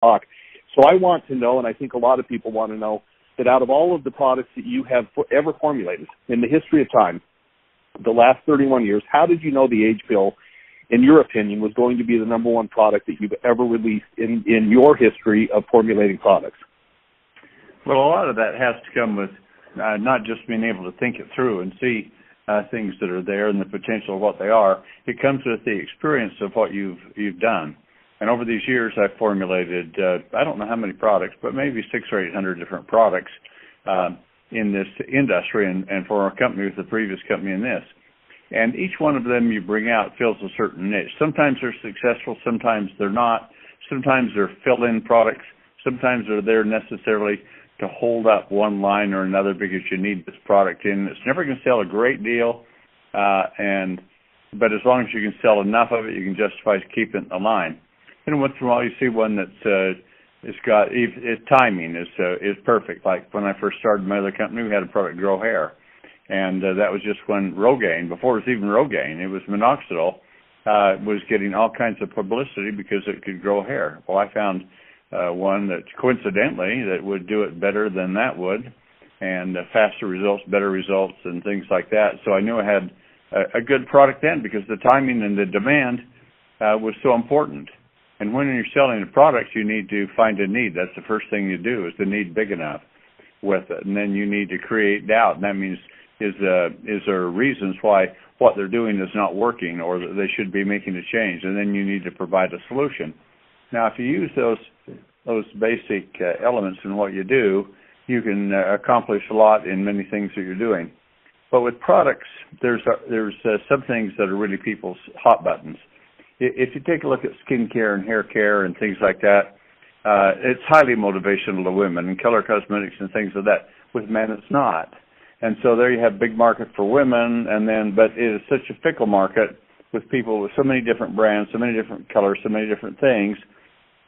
talk. So I want to know, and I think a lot of people want to know, that out of all of the products that you have ever formulated in the history of time, the last 31 years, how did you know the Age Pill, in your opinion, was going to be the number one product that you've ever released in your history of formulating products? Well, a lot of that has to come with not just being able to think it through and see things that are there and the potential of what they are. It comes with the experience of what you've done. And over these years, I've formulated, I don't know how many products, but maybe 600 or 800 different products in this industry and for our company with the previous company in this. And each one of them you bring out fills a certain niche. Sometimes they're successful, sometimes they're not. Sometimes they're fill-in products. Sometimes they're there necessarily to hold up one line or another because you need this product in. It's never going to sell a great deal, but as long as you can sell enough of it, you can justify keeping the line. And once in a while, you see one that's it's got its timing is perfect. Like when I first started my other company, we had a product grow hair, and that was just when Rogaine, before it was even Rogaine, it was minoxidil, was getting all kinds of publicity because it could grow hair. Well, I found one that coincidentally that would do it better than that would, and faster results, better results, and things like that. So I knew I had a good product then because the timing and the demand was so important. And when you're selling a product, you need to find a need. That's the first thing you do, is the need big enough with it. And then you need to create doubt. And that means, is there reasons why what they're doing is not working or that they should be making a change? And then you need to provide a solution. Now, if you use those basic elements in what you do, you can accomplish a lot in many things that you're doing. But with products, there's some things that are really people's hot buttons. If you take a look at skincare and hair care and things like that, it's highly motivational to women, and color cosmetics and things like that. With men, it's not. And so there you have big market for women, but it is such a fickle market with people with so many different brands, so many different colors, so many different things,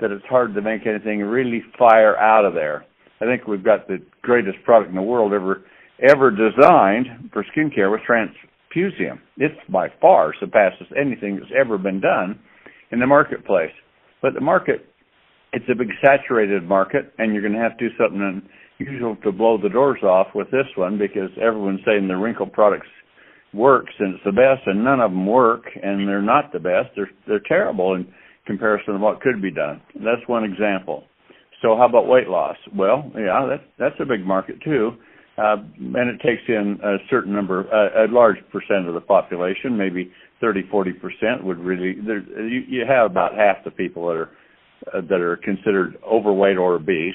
that it's hard to make anything really fire out of there. I think we've got the greatest product in the world ever designed for skincare with Transfusium. It's by far surpasses anything that's ever been done in the marketplace. But the market, it's a big saturated market, and you're going to have to do something unusual to blow the doors off with this one, because everyone's saying the wrinkle products works and it's the best, and none of them work, and they're not the best. They're terrible in comparison to what could be done. That's one example. So how about weight loss? Well, yeah, that's a big market too. And it takes in a certain number, a large percent of the population, maybe 30-40% would really. You have about half the people that are considered overweight or obese.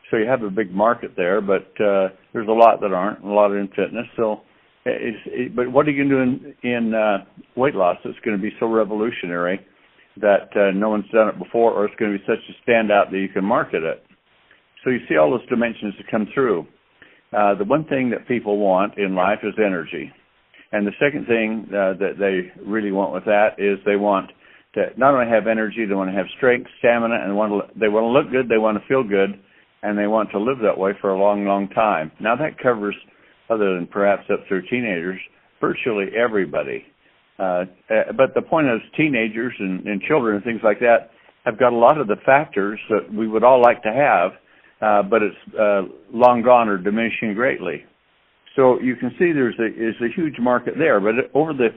So you have a big market there, but there's a lot that aren't, a lot in fitness. So, but what are you going to do in weight loss that's going to be so revolutionary that no one's done it before, or it's going to be such a standout that you can market it? So you see all those dimensions that come through. The one thing that people want in life is energy. And the second thing that they really want with that is they want to not only have energy, they want to have strength, stamina, and they want to look good, they want to feel good, and they want to live that way for a long, long time. Now that covers, other than perhaps up through teenagers, virtually everybody. But the point is, teenagers and children and things like that have got a lot of the factors that we would all like to have, but it's long gone or diminishing greatly. So you can see there's a huge market there. But over the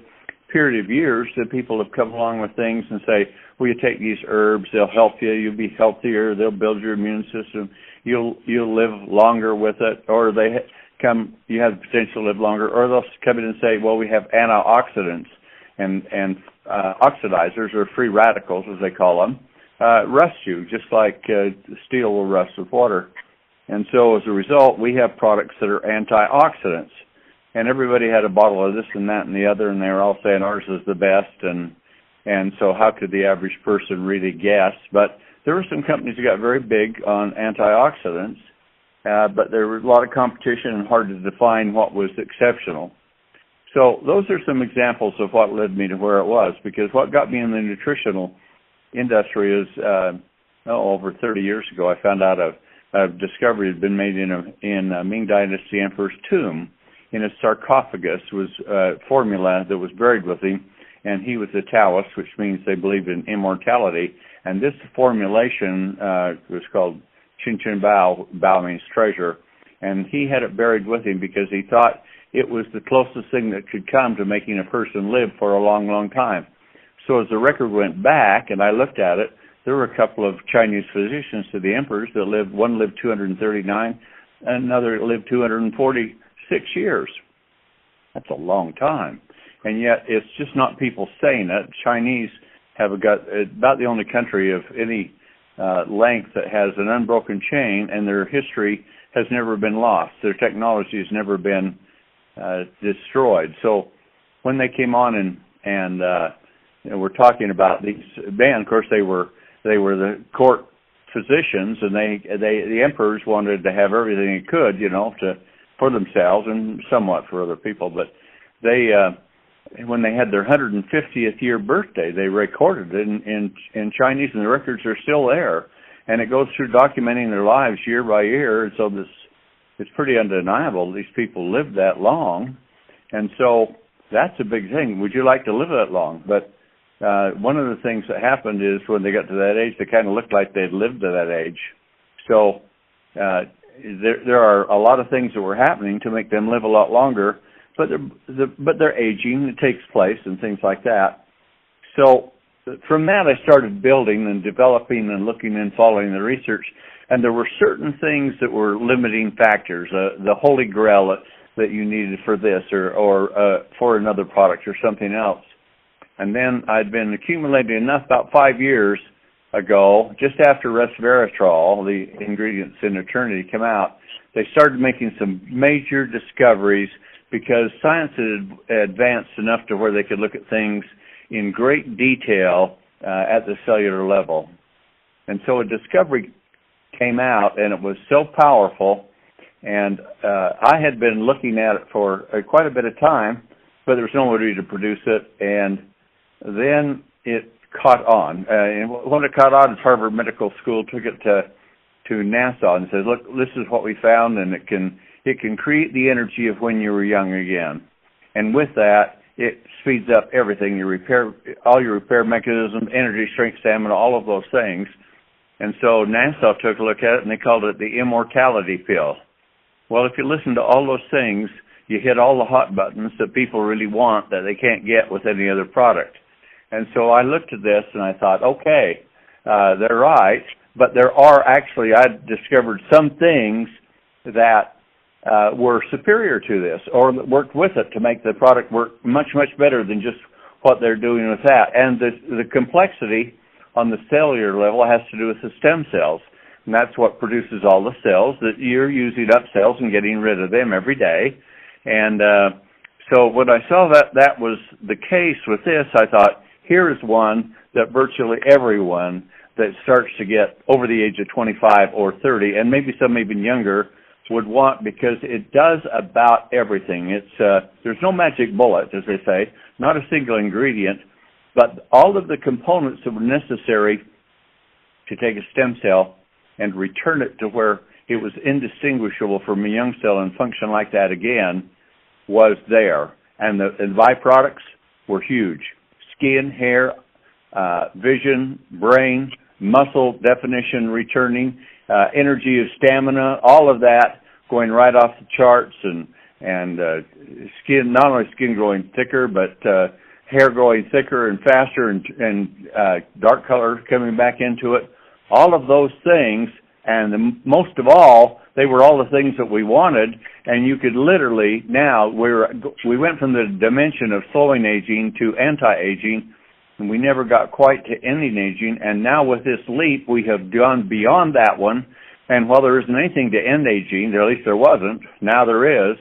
period of years, the people have come along with things and say, well, you take these herbs, they'll help you, you'll be healthier, they'll build your immune system, you'll live longer with it, or you have the potential to live longer, or they'll come in and say, well, we have antioxidants and oxidizers, or free radicals, as they call them, rust you, just like steel will rust with water. And so as a result, we have products that are antioxidants. And everybody had a bottle of this and that and the other, and they were all saying ours is the best. And so how could the average person really guess? But there were some companies that got very big on antioxidants, but there was a lot of competition and hard to define what was exceptional. So those are some examples of what led me to where it was, because what got me in the nutritional industry is over 30 years ago, I found out a discovery had been made in Ming Dynasty Emperor's tomb. In a sarcophagus was formula that was buried with him, and he was a Taoist, which means they believed in immortality. And this formulation was called Chin Chin Bao. Bao means treasure. And he had it buried with him because he thought it was the closest thing that could come to making a person live for a long, long time. So as the record went back and I looked at it, there were a couple of Chinese physicians to the emperors that lived. One lived 239, and another lived 246 years. That's a long time. And yet it's just not people saying it. Chinese have got about the only country of any length that has an unbroken chain, and their history has never been lost. Their technology has never been destroyed. So when they came on and we're talking about these men, of course they were the court physicians, and the emperors wanted to have everything they could, for themselves and somewhat for other people. But they when they had their 150th year birthday, they recorded it in Chinese, and the records are still there. And it goes through documenting their lives year by year. And so it's pretty undeniable these people lived that long. And so that's a big thing. Would you like to live that long? But one of the things that happened is when they got to that age, they kind of looked like they'd lived to that age. So there are a lot of things that were happening to make them live a lot longer, but they're aging. It takes place and things like that. So from that, I started building and developing and looking and following the research, and there were certain things that were limiting factors, the holy grail that you needed for this or for another product or something else. And then I'd been accumulating enough about 5 years ago, just after resveratrol, the ingredients in Eternity, came out, they started making some major discoveries because science had advanced enough to where they could look at things in great detail at the cellular level. And so a discovery came out, and it was so powerful, and I had been looking at it for quite a bit of time, but there was nobody to produce it, and then it caught on. And when it caught on, Harvard Medical School took it to NASA and said, look, this is what we found, and it can create the energy of when you were young again. And with that, it speeds up everything, all your repair mechanisms, energy, strength, stamina, all of those things. And so NASA took a look at it, and they called it the immortality pill. Well, if you listen to all those things, you hit all the hot buttons that people really want that they can't get with any other product. And so I looked at this, and I thought, okay, they're right, but there are actually, I discovered some things that were superior to this or worked with it to make the product work much, much better than just what they're doing with that. And the complexity on the cellular level has to do with the stem cells. And that's what produces all the cells that you're using up cells and getting rid of them every day. And so when I saw that was the case with this, I thought, here is one that virtually everyone that starts to get over the age of 25 or 30, and maybe some even younger, would want, because it does about everything. There's no magic bullet, as they say, not a single ingredient, but all of the components that were necessary to take a stem cell and return it to where it was indistinguishable from a young cell and function like that again was there. And the byproducts were huge. Skin, hair, vision, brain, muscle definition returning, energy of stamina, all of that going right off the charts, and skin, not only skin growing thicker, but hair growing thicker and faster, and dark color coming back into it. All of those things, and most of all, they were all the things that we wanted, and you could literally now, we went from the dimension of slowing aging to anti-aging, and we never got quite to ending aging, and now with this leap, we have gone beyond that one, and while there isn't anything to end aging, or at least there wasn't, now there is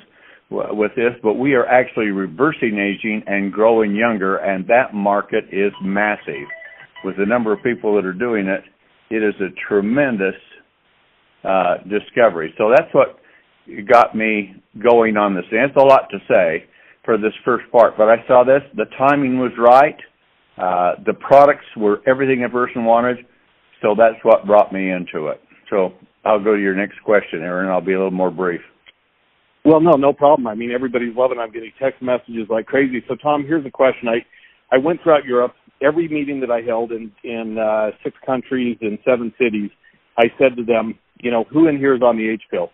with this, but we are actually reversing aging and growing younger, and that market is massive. With the number of people that are doing it, it is a tremendous discovery. So that's what got me going on this. And it's a lot to say for this first part, but I saw this, the timing was right. The products were everything a person wanted, so that's what brought me into it. So I'll go to your next question, Aaron. I'll be a little more brief. Well, no problem. I mean, everybody's loving it. I'm getting text messages like crazy. So, Tom, here's a question. I went throughout Europe. Every meeting that I held in 6 countries in 7 cities, I said to them, who in here is on the Age Pill?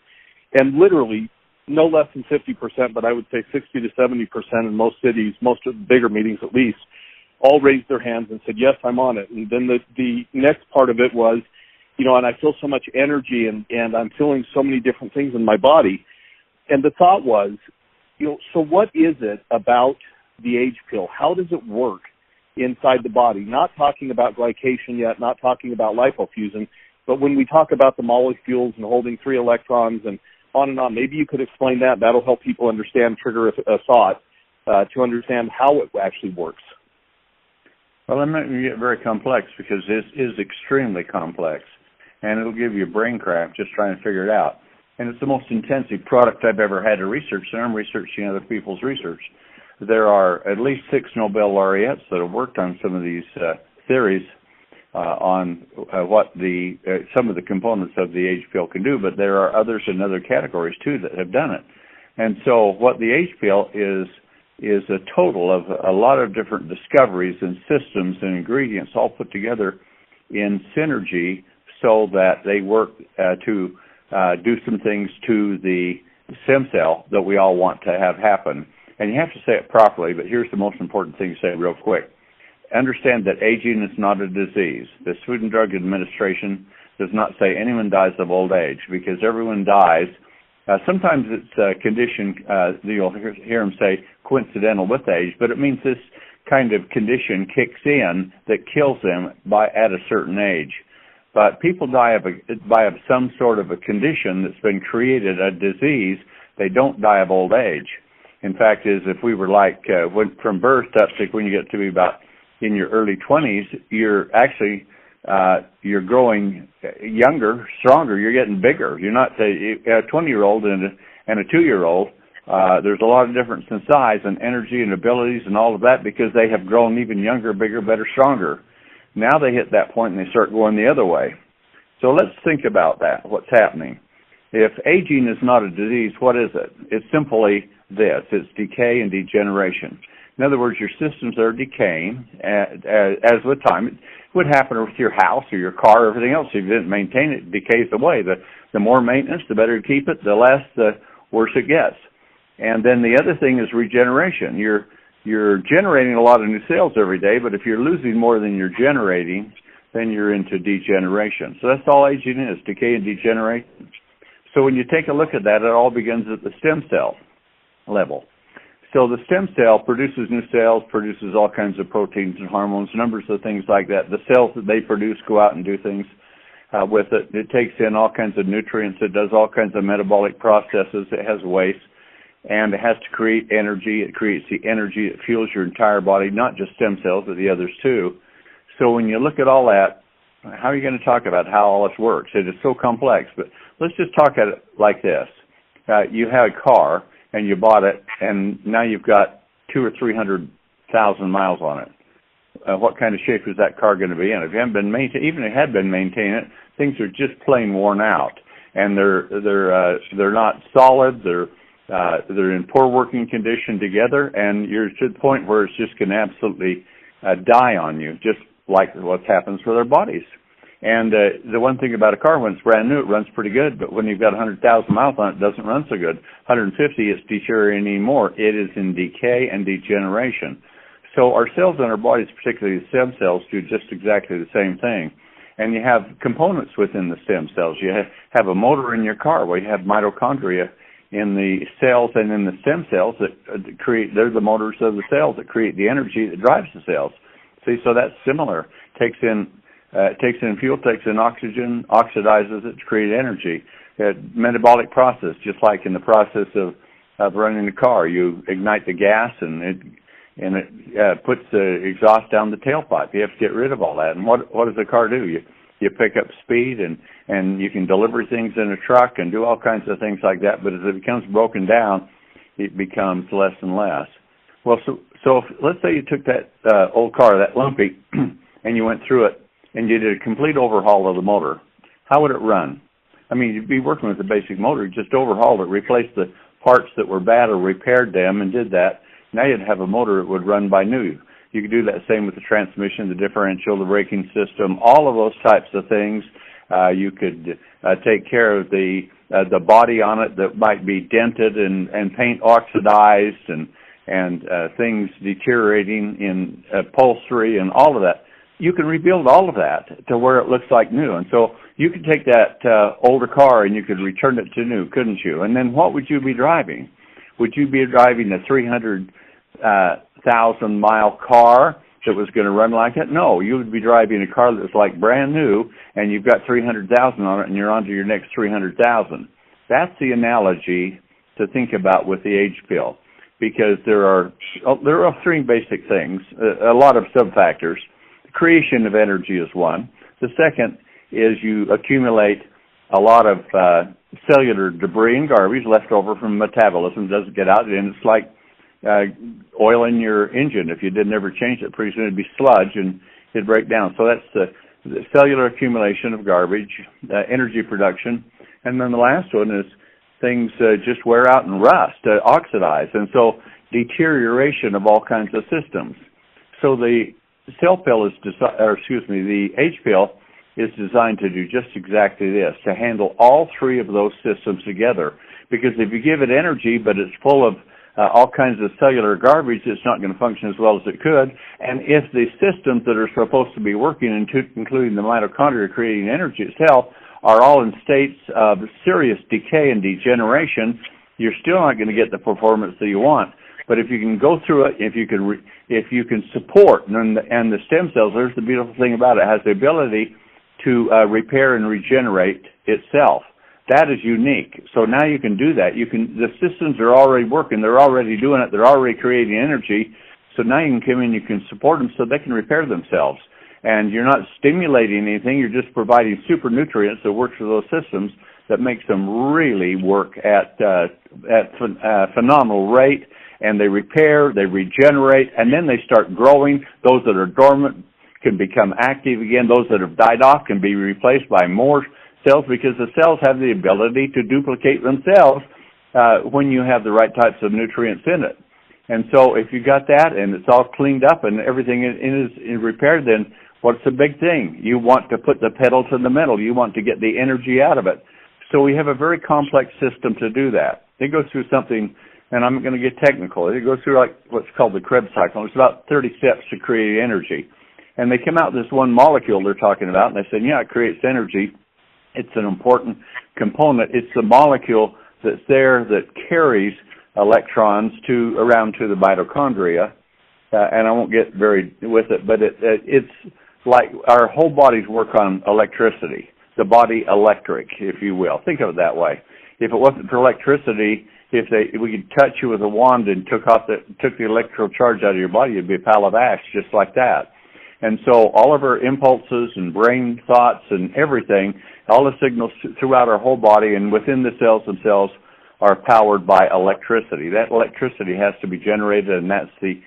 And literally, no less than 50%, but I would say 60 to 70% in most cities, most of the bigger meetings at least, all raised their hands and said, yes, I'm on it. And then the next part of it was, and I feel so much energy and I'm feeling so many different things in my body. And the thought was, so what is it about the Age Pill? How does it work inside the body? Not talking about glycation yet, not talking about lipofusion, but when we talk about the molecules and holding 3 electrons and on, maybe you could explain that. That'll help people understand, trigger a thought to understand how it actually works. Well, I'm not going to get very complex because this is extremely complex, and it'll give you a brain cramp just trying to figure it out. And it's the most intensive product I've ever had to research, and I'm researching other people's research. There are at least 6 Nobel laureates that have worked on some of these theories on what some of the components of the Age Pill can do, but there are others in other categories too that have done it. And so what the Age Pill is a total of a lot of different discoveries and systems and ingredients all put together in synergy so that they work to do some things to the stem cell that we all want to have happen. And you have to say it properly, but here's the most important thing to say real quick. Understand that aging is not a disease. The Food and Drug Administration does not say anyone dies of old age, because everyone dies. Sometimes it's a condition, you'll hear them say coincidental with age, but it means this kind of condition kicks in that kills them at a certain age. But people die by some sort of a condition that's been created, a disease. They don't die of old age. In fact, if we were from birth up to when you get to be about in your early 20s, you're actually you're growing younger, stronger. You're getting bigger. You're not a 20-year-old and a 2-year-old. There's a lot of difference in size and energy and abilities and all of that because they have grown even younger, bigger, better, stronger. Now they hit that point and they start going the other way. So let's think about that, what's happening. If aging is not a disease, what is it? It's simply this. It's decay and degeneration. In other words, your systems are decaying as with time. It would happen with your house or your car or everything else. If you didn't maintain it, it decays away. The more maintenance, the better you keep it, the worse it gets. And then the other thing is regeneration. You're generating a lot of new cells every day, but if you're losing more than you're generating, then you're into degeneration. So that's all aging is, decay and degeneration. So when you take a look at that, it all begins at the stem cell level. So the stem cell produces new cells, produces all kinds of proteins and hormones, numbers of things like that. The cells that they produce go out and do things with it. It takes in all kinds of nutrients. It does all kinds of metabolic processes. It has waste. And it has to create energy. It creates the energy that fuels your entire body, not just stem cells, but the others too. So when you look at all that, how are you going to talk about how all this works? It is so complex, but let's just talk at it like this. You had a car, and you bought it, and now you've got 200,000 or 300,000 miles on it. What kind of shape is that car going to be in? If you haven't been even if it had been maintained, things are just plain worn out, and they're not solid. They're in poor working condition together, and you're to the point where it's just going to absolutely die on you, just like what happens with our bodies. And the one thing about a car, when it's brand new, it runs pretty good, but when you've got 100,000 miles on it, it doesn't run so good. 150, it's deteriorating more. It is in decay and degeneration. So our cells in our bodies, particularly the stem cells, do just exactly the same thing. And you have components within the stem cells. You have a motor in your car where you have mitochondria in the cells and in the stem cells that they're the motors of the cells that create the energy that drives the cells. See, so that's similar. Takes in fuel, takes in oxygen, oxidizes it to create energy. Metabolic process, just like in the process of running a car. You ignite the gas and it puts the exhaust down the tailpipe. You have to get rid of all that. And what does the car do? You pick up speed and you can deliver things in a truck and do all kinds of things like that. But as it becomes broken down, it becomes less and less. Well, so let's say you took that old car, that lumpy, and you went through it and you did a complete overhaul of the motor. How would it run? I mean, you'd be working with the basic motor. You just overhauled it, replaced the parts that were bad or repaired them and did that. Now you'd have a motor that would run by new. You could do that same with the transmission, the differential, the braking system, all of those types of things. You could take care of the body on it that might be dented and paint oxidized and things deteriorating in upholstery and all of that. You can rebuild all of that to where it looks like new. And so you could take that older car and you could return it to new, couldn't you? And then what would you be driving? Would you be driving a 300,000-mile car that was going to run like it? No, you would be driving a car that was like brand new, and you've got 300,000 on it, and you're on to your next 300,000. That's the analogy to think about with the age pill, because there are three basic things, a lot of sub-factors. The creation of energy is one. The second is you accumulate a lot of cellular debris and garbage left over from metabolism, doesn't get out, and it's like oil in your engine. If you didn't ever change it, pretty soon it'd be sludge and it'd break down. So that's the cellular accumulation of garbage, energy production. And then the last one is things just wear out and rust, oxidize. And so deterioration of all kinds of systems. So the cell pill the age pill is designed to do just exactly this, to handle all three of those systems together. Because if you give it energy, but it's full of all kinds of cellular garbage, it's not going to function as well as it could. And if the systems that are supposed to be working, including the mitochondria creating energy itself, are all in states of serious decay and degeneration, you're still not going to get the performance that you want. But if you can go through it, if you can support, and the stem cells, there's the beautiful thing about it, has the ability to repair and regenerate itself. That is unique. So now you can do that. The systems are already working. They're already doing it. They're already creating energy. So now you can come in, you can support them so they can repair themselves. And you're not stimulating anything. You're just providing super nutrients that work for those systems that makes them really work at phenomenal rate. And they repair, they regenerate, and then they start growing. Those that are dormant can become active again. Those that have died off can be replaced by more cells, because the cells have the ability to duplicate themselves when you have the right types of nutrients in it. And so if you got that and it's all cleaned up and everything is repaired, then what's the big thing? You want to put the pedal to the metal. You want to get the energy out of it. So we have a very complex system to do that. It goes through something, and I'm going to get technical. It goes through like what's called the Krebs cycle. It's about 30 steps to create energy. And they come out with this one molecule they're talking about, and they said, yeah, it creates energy. It's an important component. It's the molecule that's there that carries electrons around to the mitochondria. And I won't get very with it, but it's like our whole bodies work on electricity, the body electric, if you will. Think of it that way. If it wasn't for electricity, if we could touch you with a wand and took the electrical charge out of your body, you'd be a pile of ash just like that. And so all of our impulses and brain thoughts and everything, all the signals throughout our whole body and within the cells themselves are powered by electricity. That electricity has to be generated, and that's the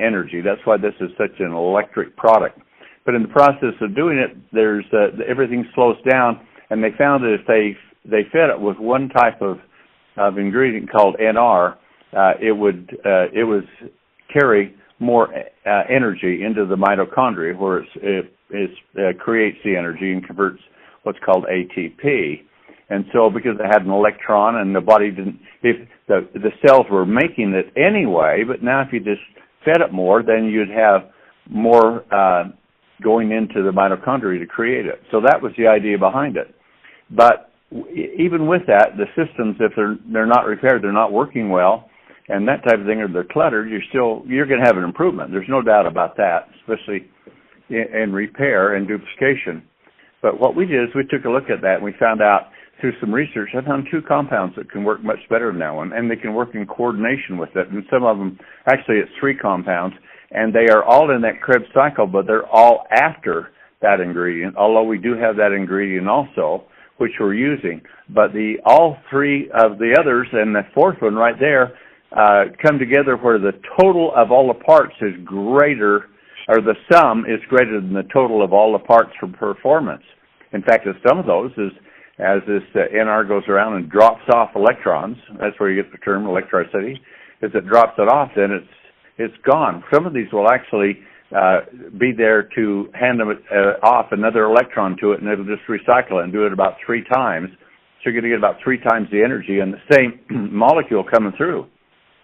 energy. That's why this is such an electric product. But in the process of doing it, there's everything slows down, and they found that if they fed it with one type of ingredient called NR, it would carry more energy into the mitochondria, where it creates the energy and converts what's called ATP. And so because it had an electron and the body didn't, if the cells were making it anyway, but now if you just fed it more, then you'd have more going into the mitochondria to create it. So that was the idea behind it. But even with that, the systems, if they're not repaired, they're not working well, and that type of thing, or they're cluttered, you're going to have an improvement. There's no doubt about that, especially in repair and duplication. But what we did is we took a look at that, and we found out through some research, I found two compounds that can work much better than that one, and they can work in coordination with it. And some of them, actually it's three compounds, and they are all in that Krebs cycle, but they're all after that ingredient, although we do have that ingredient also, which we're using. But all three of the others and the fourth one right there come together where the total of all the parts is greater, or the sum is greater than the total of all the parts for performance. In fact, some of those is as this NR goes around and drops off electrons. That's where you get the term electricity. As it drops it off, then it's gone. Some of these will actually be there to hand them off another electron to it, and it'll just recycle it and do it about 3 times. So you're going to get about 3 times the energy and the same molecule coming through.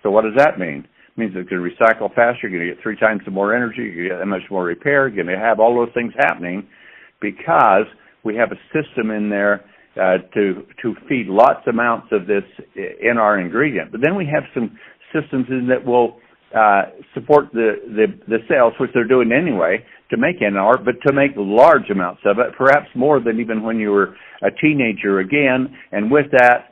So what does that mean? It means it's going to recycle faster. You're going to get 3 times the more energy. You're going to get that much more repair. You're going to have all those things happening because we have a system in there to feed lots of amounts of this in our ingredient. But then we have some systems in that will support the cells, which they're doing anyway, to make NR, but to make large amounts of it, perhaps more than even when you were a teenager again. And with that,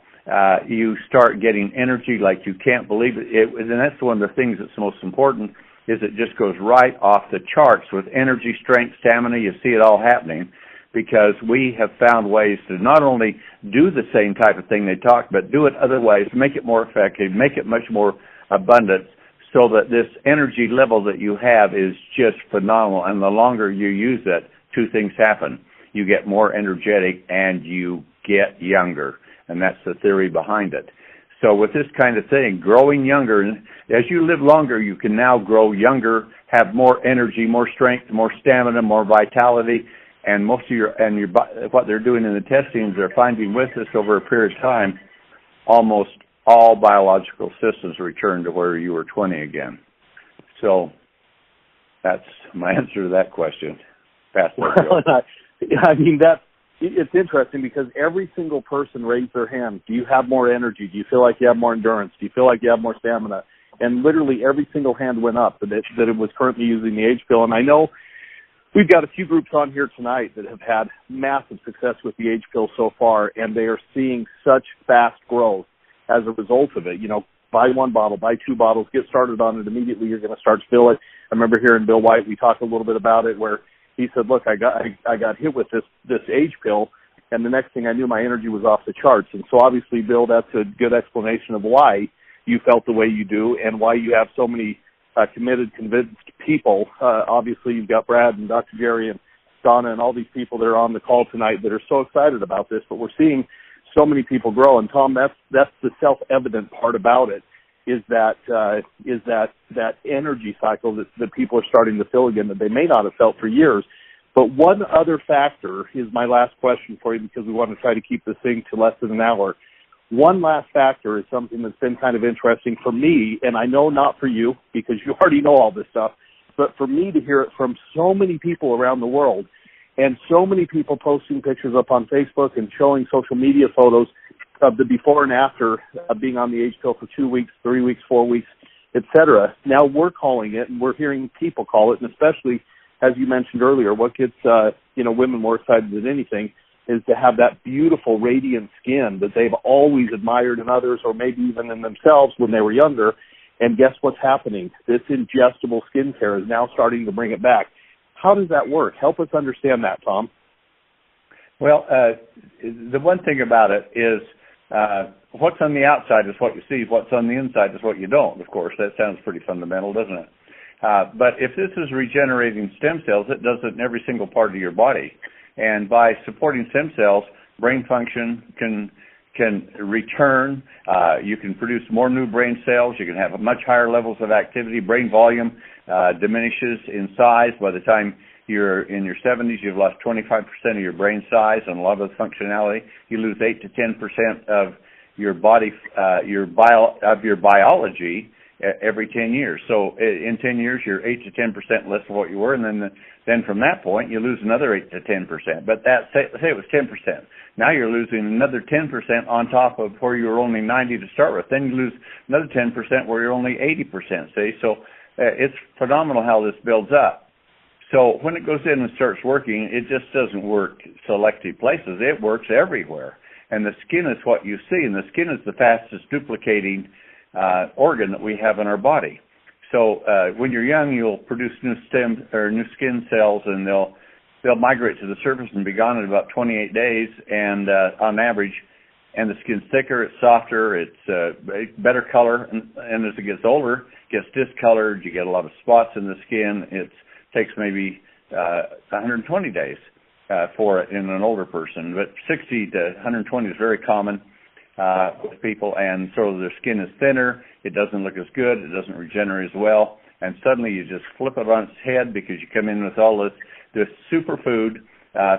you start getting energy like you can't believe it. And that's one of the things that's most important, is it just goes right off the charts with energy, strength, stamina. You see it all happening because we have found ways to not only do the same type of thing they talk, but do it other ways, make it more effective, make it much more abundant, so that this energy level that you have is just phenomenal. And the longer you use it, 2 things happen. You get more energetic and you get younger. And that's the theory behind it. So with this kind of thing, growing younger, as you live longer, you can now grow younger, have more energy, more strength, more stamina, more vitality. And most of what they're doing in the testings, they're finding with this over a period of time, almost all biological systems return to where you were 20 again. So that's my answer to that question. I mean, it's interesting because every single person raised their hand. Do you have more energy? Do you feel like you have more endurance? Do you feel like you have more stamina? And literally every single hand went up that it was currently using the Age Pill. And I know we've got a few groups on here tonight that have had massive success with the Age Pill so far, and they are seeing such fast growth as a result of it. You know, buy 1 bottle, buy 2 bottles, get started on it immediately. You're going to start to feel it. I remember hearing Bill White, we talked a little bit about it, where he said, look, I got hit with this Age Pill, and the next thing I knew, my energy was off the charts. And so obviously, Bill, that's a good explanation of why you felt the way you do and why you have so many committed, convinced people. Obviously, you've got Brad and Dr. Jerry and Donna and all these people that are on the call tonight that are so excited about this, but we're seeing so many people grow. And Tom, that's the self-evident part about it, is that energy cycle that people are starting to feel again that they may not have felt for years. But one other factor is my last question for you, because we want to try to keep this thing to less than an hour. One last factor is something that's been kind of interesting for me, and I know not for you because you already know all this stuff, but for me to hear it from so many people around the world, and so many people posting pictures up on Facebook and showing social media photos of the before and after being on the Age Pill for 2 weeks, 3 weeks, 4 weeks, etc. Now we're calling it, and we're hearing people call it, and especially, as you mentioned earlier, what gets women more excited than anything is to have that beautiful, radiant skin that they've always admired in others, or maybe even in themselves when they were younger. And guess what's happening? This ingestible skincare is now starting to bring it back. How does that work? Help us understand that, Tom. Well, the one thing about it is what's on the outside is what you see. What's on the inside is what you don't, of course. That sounds pretty fundamental, doesn't it? But if this is regenerating stem cells, it does it in every single part of your body. And by supporting stem cells, brain function can return. You can produce more new brain cells. You can have much higher levels of activity. Brain volume diminishes in size. By the time you're in your 70s, you've lost 25% of your brain size and a lot of the functionality. You lose 8 to 10% of your body, your biology every 10 years. So in 10 years, you're 8 to 10% less of what you were, and then from that point, you lose another 8 to 10%. But say it was 10%. Now you're losing another 10% on top of where you were only 90 to start with. Then you lose another 10% where you're only 80%. See, so it's phenomenal how this builds up. So when it goes in and starts working, it just doesn't work selective places. It works everywhere. And the skin is what you see, and the skin is the fastest duplicating organ that we have in our body. So when you're young, you'll produce new skin cells, and they'll migrate to the surface and be gone in about 28 days, and on average. And the skin's thicker, it's softer, it's better color, and as it gets older, it gets discolored. You get a lot of spots in the skin. It takes maybe 120 days for it in an older person, but 60 to 120 is very common with people, and so their skin is thinner. It doesn't look as good. It doesn't regenerate as well. and suddenly you just flip it on its head because you come in with all this superfood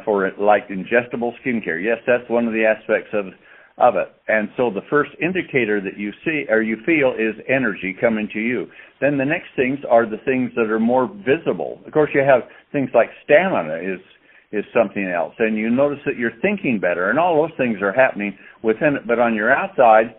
for like ingestible skincare. Yes, that's one of the aspects of it. And so the first indicator that you see or you feel is energy coming to you. Then the next things are the things that are more visible. Of course, you have things like stamina is something else. And you notice that you're thinking better, and all those things are happening within it. But on your outside,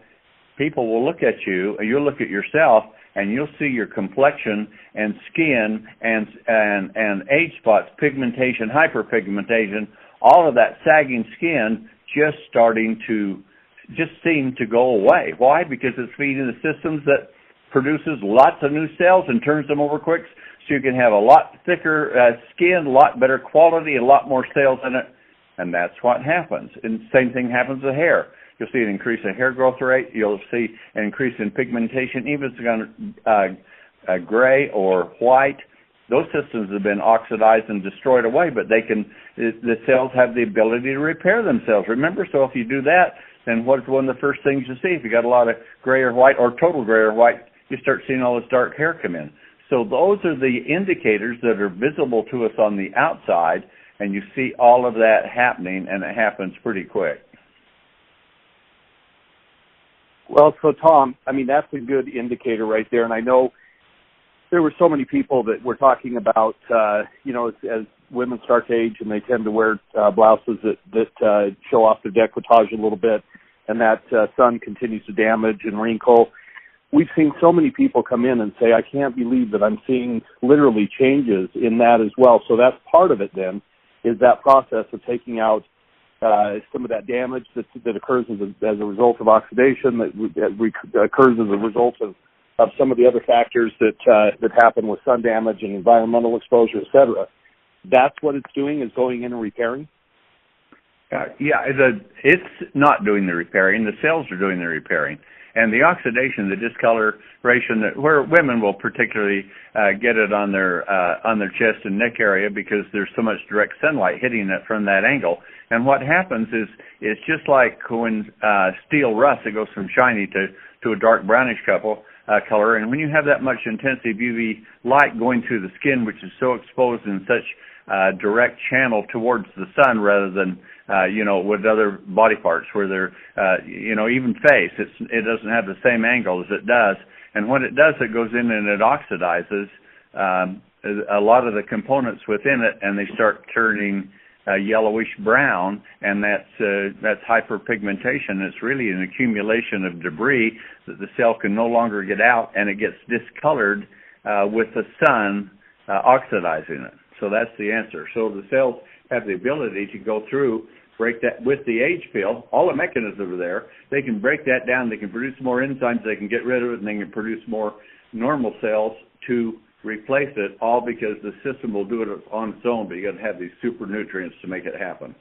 people will look at you, and you'll look at yourself, and you'll see your complexion and skin and age spots, pigmentation, hyperpigmentation, all of that sagging skin just starting to just seem to go away. Why? Because it's feeding the systems that produces lots of new cells and turns them over quick, so you can have a lot thicker skin, a lot better quality, a lot more cells in it, and that's what happens. And the same thing happens with hair. You'll see an increase in hair growth rate. You'll see an increase in pigmentation, even if it's gone gray or white. Those systems have been oxidized and destroyed away, but the cells have the ability to repair themselves. Remember, so if you do that, then what's one of the first things you see? If you got a lot of gray or white or total gray or white, you start seeing all this dark hair come in. So those are the indicators that are visible to us on the outside, and you see all of that happening, and it happens pretty quick. Well, so Tom, I mean, that's a good indicator right there. And I know there were so many people that were talking about, as women start to age and they tend to wear blouses that show off their décolletage a little bit, and that sun continues to damage and wrinkle. We've seen so many people come in and say, I can't believe that I'm seeing literally changes in that as well. So that's part of it then, is that process of taking out some of that damage that occurs as a result of oxidation, that occurs as a result of some of the other factors that happen with sun damage and environmental exposure, et cetera. That's what it's doing, is going in and repairing? It's not doing the repairing. The cells are doing the repairing. And the oxidation, the discoloration, where women will particularly get it on their chest and neck area because there's so much direct sunlight hitting it from that angle. And what happens is it's just like when steel rusts, it goes from shiny to a dark brownish color. And when you have that much intensive UV light going through the skin, which is so exposed in such direct channel towards the sun rather than with other body parts where they're, even face, it doesn't have the same angle as it does. And when it does, it goes in and it oxidizes a lot of the components within it, and they start turning yellowish brown, and that's hyperpigmentation. It's really an accumulation of debris that the cell can no longer get out, and it gets discolored with the sun oxidizing it. So that's the answer. So the cells have the ability to go through, break that with the age pill. All the mechanisms are there. They can break that down. They can produce more enzymes. They can get rid of it, and they can produce more normal cells to replace it, all because the system will do it on its own, but you got to have these super nutrients to make it happen.